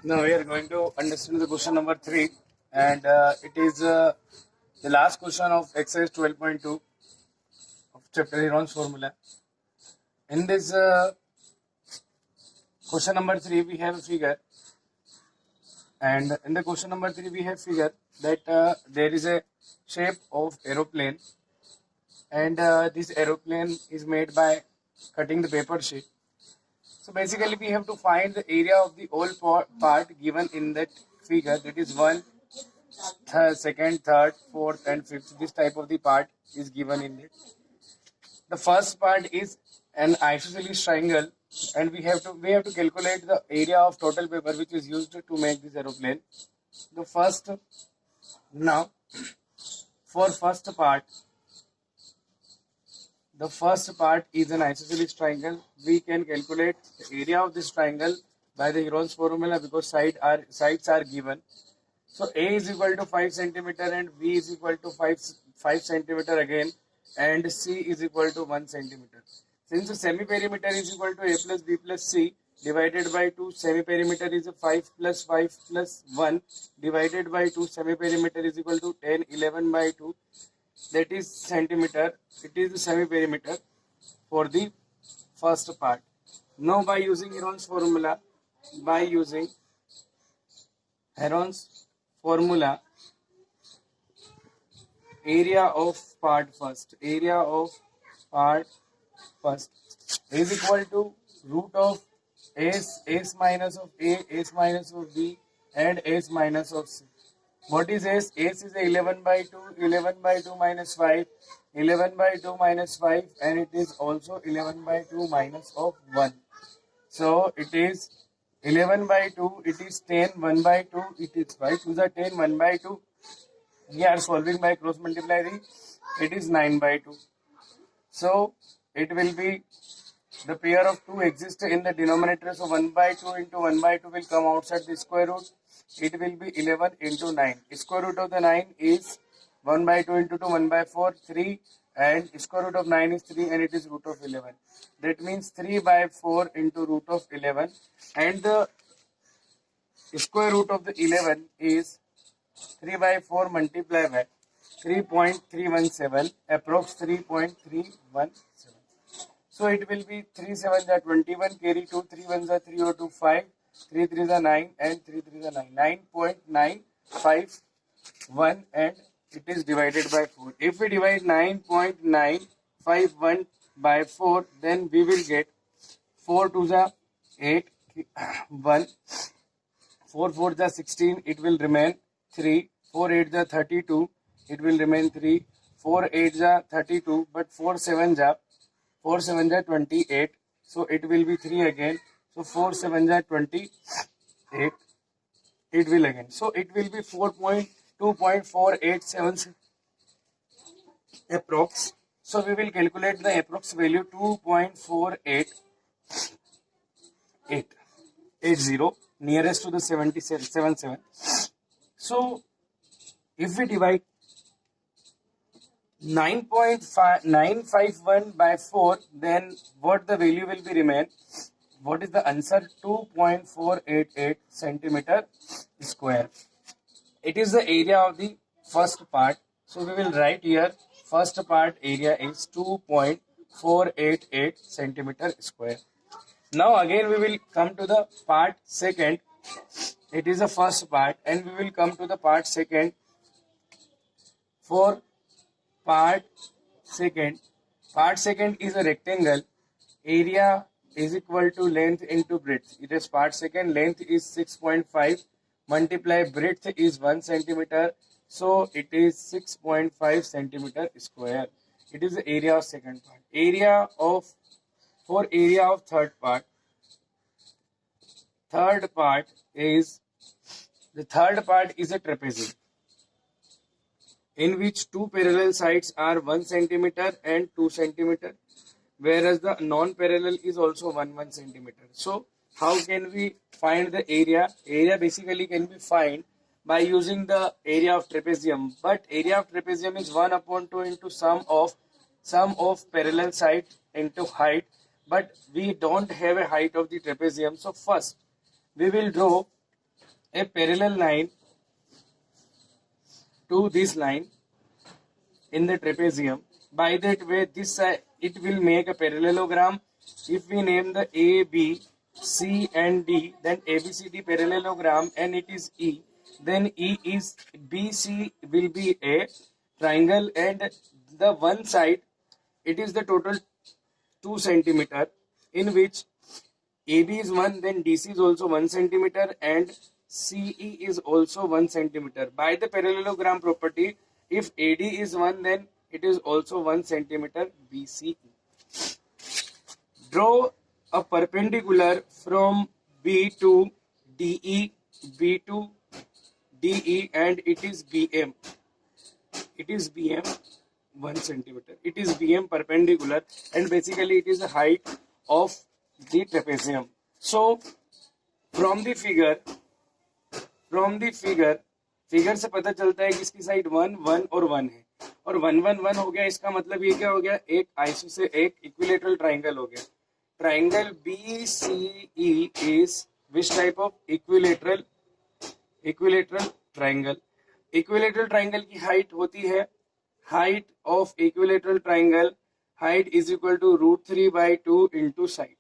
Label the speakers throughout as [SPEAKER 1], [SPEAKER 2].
[SPEAKER 1] Now we are going to understand the question number 3, and it is the last question of exercise 12.2 of chapter Heron's formula. In this question number 3, we have a figure, and in the question number 3, we have figure that there is a shape of aeroplane, and this aeroplane is made by cutting the paper sheet. So basically, we have to find the area of the whole part given in that figure. That is one, second, third, fourth, and fifth. This type of the part is given in it. The first part is an isosceles triangle, and we have to calculate the area of total paper which is used to make this aeroplane. The first now for first part. The first part is an isosceles triangle. We can calculate the area of this triangle by the Heron's formula because sides are given. So A is equal to 5 centimeter and B is equal to 5 centimeter again, and C is equal to 1 centimeter. Since the semi-perimeter is equal to A plus B plus C divided by 2, semi-perimeter is 5 plus 5 plus 1 divided by 2, semi-perimeter is equal to 10, 11 by 2. That is centimeter. It is the semi-perimeter for the first part. Now by using Heron's formula, area of part first is equal to root of s minus of A, s minus of B, and s minus of C. What is S? S is 11 by 2, 11 by 2 minus 5, 11 by 2 minus 5, and it is also 11 by 2 minus of 1. So it is 11 by 2, it is 10, 1 by 2, it is 5 to the 10, 1 by 2. We are solving by cross multiplying, it is 9 by 2. So it will be the pair of 2 exists in the denominator, so 1 by 2 into 1 by 2 will come outside the square root. It will be 11 into 9. Square root of the 9 is 1 by 2 into 2, 1 by 4, 3, and square root of 9 is 3, and it is root of 11. That means 3 by 4 into root of 11, and the square root of the 11 is 3 by 4 multiplied by 3.317, approx 3.317. So it will be 3 7s are 21, carry 2, 3 1s are 3 or 2, 5, 3 3s are 9, and 3 3s are 9. 9.951, and it is divided by 4. If we divide 9.951 by 4, then we will get 4 2s are 8, 1, 4 4s are 16, it will remain 3, 4 8s are 32, it will remain 3, 4 8s are 32, but 4 7s are 28, so it will be 3 again. So 4 7s are 28, it will again. So it will be 2.487 approx. So we will calculate the approx value 2.48880 nearest to the 77. So if we divide 9.951 by 4, then what the value will be remain? What is the answer? 2.488 centimeter square. It is the area of the first part. So we will write here first part area is 2.488 centimeter square. Now again we will come to the part second. It is the first part, and we will come to the part second. For part second is a rectangle. Area is equal to length into breadth. It is part second. Length is 6.5 multiply breadth is 1 centimeter. So it is 6.5 centimeter square. It is the area of second part. Area of third part. Third part is a trapezium, in which two parallel sides are 1 centimeter and 2 centimeter, whereas the non-parallel is also 1 centimeter. So how can we find the area? Area basically can be find by using the area of trapezium, but area of trapezium is 1/2 into sum of parallel side into height, but we don't have a height of the trapezium. So first we will draw a parallel line to this line in the trapezium. By that way, this side it will make a parallelogram. If we name the A, B, C and D, then ABCD parallelogram, and it is E. Then E is BC will be a triangle, and the one side it is the total 2 centimeter, in which AB is 1, then DC is also 1 centimeter, and CE is also 1 centimeter. By the parallelogram property, if AD is 1, then it is also 1 centimeter BCE. Draw a perpendicular from B to DE, B to DE, and it is BM. It is BM 1 centimeter. It is BM perpendicular, and basically it is the height of the trapezium. So from the figure से पता चलता है कि इसकी side 1 1 और 1 है, और 1 1 1 हो गया. इसका मतलब ये क्या हो गया, एक आइसो से एक इक्विलेटरल ट्राइंगल हो गया. Triangle BCE is which type of equilateral triangle. Equilateral triangle की हाइट होती है, height of equilateral triangle, height is equal to √3/2 into side.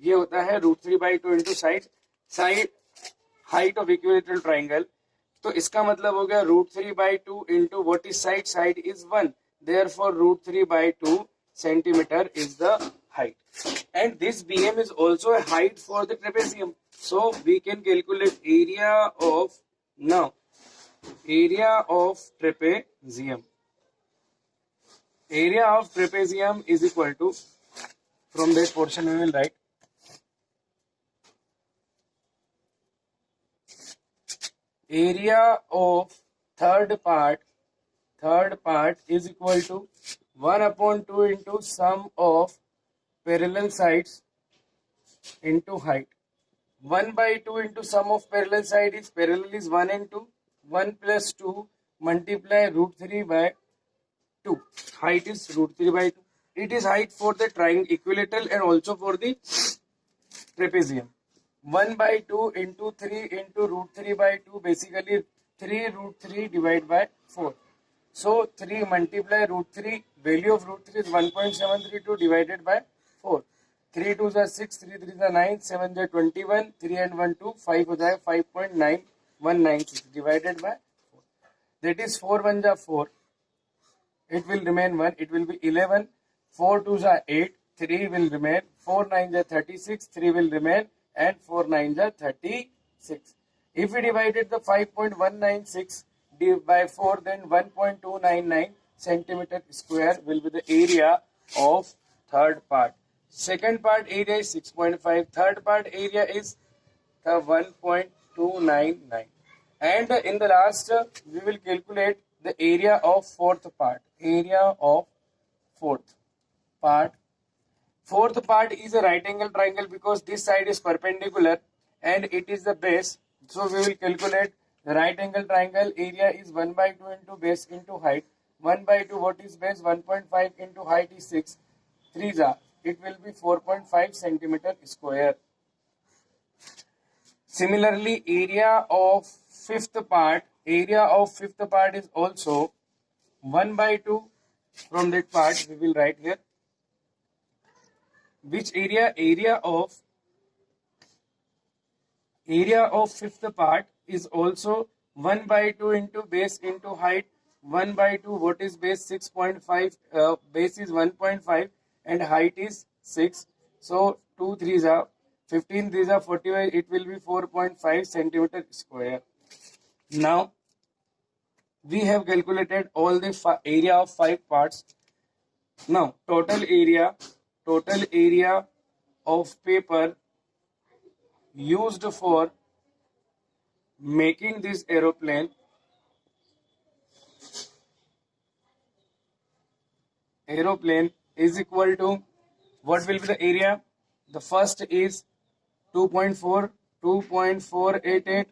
[SPEAKER 1] ये होता है √3/2 into side height of equilateral triangle. तो इसका मतलब हो गया √3/2 into what is side, side is 1, therefore √3/2 centimeter is the height. And this BM is also a height for the trapezium. So we can calculate area of trapezium. Area of trapezium is equal to, from that portion we will write area of third part is equal to 1/2 into sum of parallel sides into height. 1/2 into sum of parallel side is, parallel is 1 and 2, 1 plus 2 multiply √3/2. Height is √3/2. It is height for the triangle equilateral and also for the trapezium. 1/2 into 3 into √3/2, basically 3 √3 divided by 4. So 3 multiply √3, value of √3 is 1.732 divided by 4. 3 2s are 6, 3 3s are 9, 7 are 21, 3 and 1 2, 5 हो जाए 5.9196 divided by 4. That is 4 1s are 4. It will remain 1. It will be 11. 4 2s are 8. 3 will remain. 4 9s are 36. 3 will remain. And 4 9s are 36. If we divided the 5.196 by 4, then 1.299 centimeter square will be the area of third part. Second part area is 6.5. Third part area is 1.299. And in the last, we will calculate the area of fourth part. Area of fourth part. Fourth part is a right angle triangle because this side is perpendicular and it is the base. So we will calculate the right angle triangle. Area is 1/2 into base into height. 1/2, what is base? 1.5 into height is 6. 3s are. It will be 4.5 centimeter square. Similarly, area of fifth part is also 1/2. From that part we will write here which area of fifth part is also 1/2 into base into height. 1/2, what is base? 6.5. Base is 1.5 and height is 6. So 2 3s are 15, 3s are 45. It will be 4.5 centimeter square. Now we have calculated all the area of 5 parts. Now total area of paper used for making this aeroplane is equal to, what will be the area? The first is 2.488,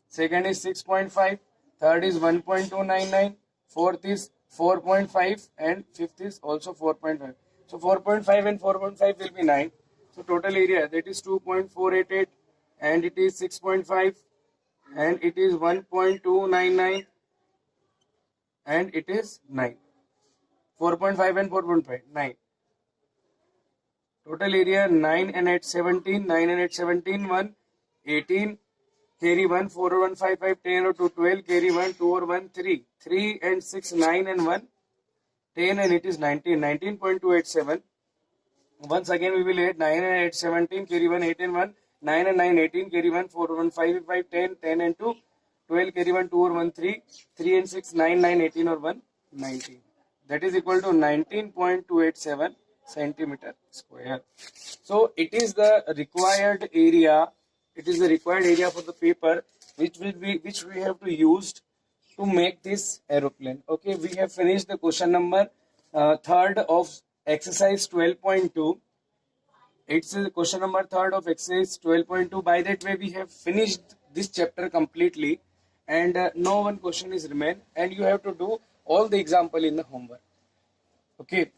[SPEAKER 1] second is 6.5, third is 1.299, fourth is 4.5 and fifth is also 4.5. So 4.5 and 4.5 will be 9. So total area, that is 2.488 and it is 6.5, and it is 1.299, and it is 9. 4.5 and 4.5, 9. Total area 9 and 8, 17. 9 and 8, 17. 1, 18. Carry 1, 4 or 1, 5, 5, 10 or 2, 12. Carry 1, 2 or 1, 3. 3 and 6, 9 and 1, 10, and it is 19. 19.287. Once again we will add 9 and 8, 17. Carry 1, 8 and 1. 9 and 9, 18. Carry 1, 4 or 1, 5, 5, 10. 10 and 2, 12. Carry 1, 2 or 1, 3. 3 and 6, 9, 9, 18 or 1, 19. That is equal to 19.287 centimeter square. So it is the required area. It is the required area for the paper which we have to use to make this aeroplane. Okay, we have finished the question number third of exercise 12.2. It's the question number third of exercise 12.2. By that way, we have finished this chapter completely, and no one question is remain, and you have to do all the example in the homework. Okay,